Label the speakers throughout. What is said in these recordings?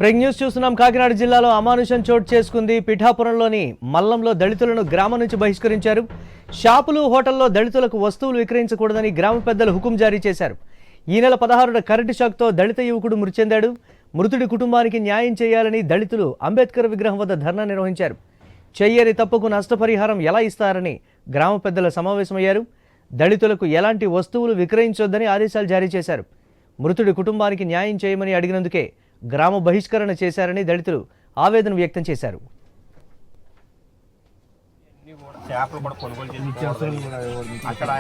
Speaker 1: Break news చూస్తున్నాం. కాకినాడ జిల్లాలో అమానుషం చోటు చేసుకుంది. పిఠాపురంలోని మల్లంలో దళితులను గ్రామం నుంచి బహిష్కరించారు. షాపులు, హోటల్లో దళితులకు వస్తువులు విక్రయించకూడదని గ్రామ పెద్దలు హుకుం జారీ చేశారు. ఈ నెల 16న కరెంటు షాక్తో దళిత యువకుడు మృతి చెందాడు. మృతుడి కుటుంబానికి న్యాయం చేయాలని దళితులు అంబేద్కర్ విగ్రహం వద్ద ధర్నా నిర్వహించారు. చెయ్యని తప్పుకు నష్టపరిహారం ఎలా ఇస్తారని గ్రామ పెద్దల సమావేశమయ్యారు. దళితులకు ఎలాంటి వస్తువులు విక్రయించొద్దని ఆదేశాలు జారీ చేశారు. మృతుడి కుటుంబానికి న్యాయం చేయమని అడిగినందుకే గ్రామ బహిష్కరణ చేశారని దళితులు ఆవేదన వ్యక్తం చేశారు.
Speaker 2: చేపలు కూడా కొనుగోలు చేసి అక్కడ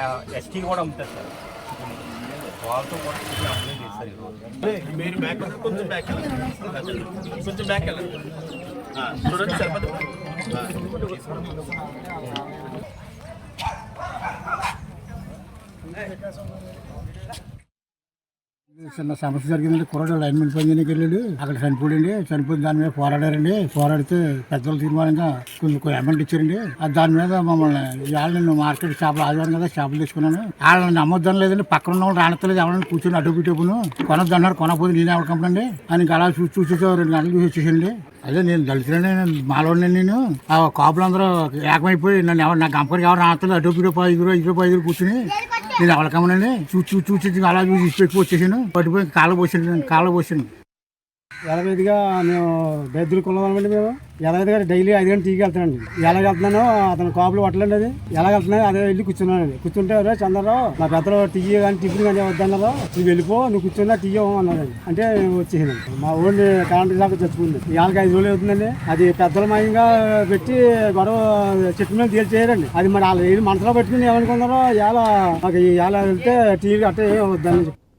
Speaker 2: ఎస్టీ కూడా అమ్ముతారు సార్. వాళ్ళతో కూడా అప్లై చేస్తారు. మీరు బ్యాక్ కొంచెం బ్యాక్ కొంచెం బ్యాక్ చూడండి సరిపడ.
Speaker 3: చిన్న సమస్య జరిగిందండి. కుర్రాడు లైన్మెన్ పని చేయడానికి వెళ్ళాడు. అక్కడ చనిపోయింది. చనిపోయిన దాని మీద పోరాడారండి. పోరాడితే పెద్దల తీర్మానంగా కొంచెం అమౌంట్ ఇచ్చారండి. దాని మీద మమ్మల్ని ఇవాళ నేను మార్కెట్ షాపులు ఆదివారం కదా షాపులు తీసుకున్నాను. వాళ్ళని నమ్మొద్దని లేదండి. పక్కన ఉన్న వాళ్ళు రానత్తలేదు. ఎవరైనా కూర్చొని అడ్డు పెట్టేపును కొనొద్దన్నారు. కొనకపోతే నేను ఎవరు కంపండి అని అలా చూసి 2 గంటలు చూసి వచ్చేసండి. అదే నేను దళితులనే మాలోనే. నేను ఆ కాపులందరూ ఏకమైపోయి నన్ను ఎవరు నా కంపెనీకి ఎవరు రానత్తలేదు. అడ్డు పెట్టే 5 కూర్చుని నేను ఎవరికమ్మనండి చూసి అలా చూసి పెట్టుకు వచ్చేసాను. పట్టుపోయి కాళ్ళ పోసాను.
Speaker 4: ఎలాగైదుగా మేము బెద్దులు కొన్నామండి. మేము ఎలాగైదుగా డైలీ 5 గంటలు టీకి వెళ్తానండి. ఎలాగెళ్తున్నానో అతను కాపులు పట్టలేండి. అది ఎలాగెళ్తున్నాయి అదే వెళ్ళి కూర్చున్నానండి. కూర్చుంటే చంద్రరావు నా పెద్దలు టీ కానీ టిఫిన్ కానీ వద్దన్నారు. నువ్వు వెళ్ళిపో, నువ్వు కూర్చున్నా టీ అన్నారండి. అంటే వచ్చేసానండి. మా ఊరిని కరెంటు దాకా చచ్చిపోయింది. ఇవాళకి 5 రోజులు అవుతుందండి. అది పెద్దల మయంగా పెట్టి గొడవ చెట్టు మీద తేల్చేయరండి. అది మరి వాళ్ళు మనసులో పెట్టుకుని ఏమనుకున్నారో ఇవాళ మాకు ఇవాళ వెళ్తే టీ అట్టే వద్దని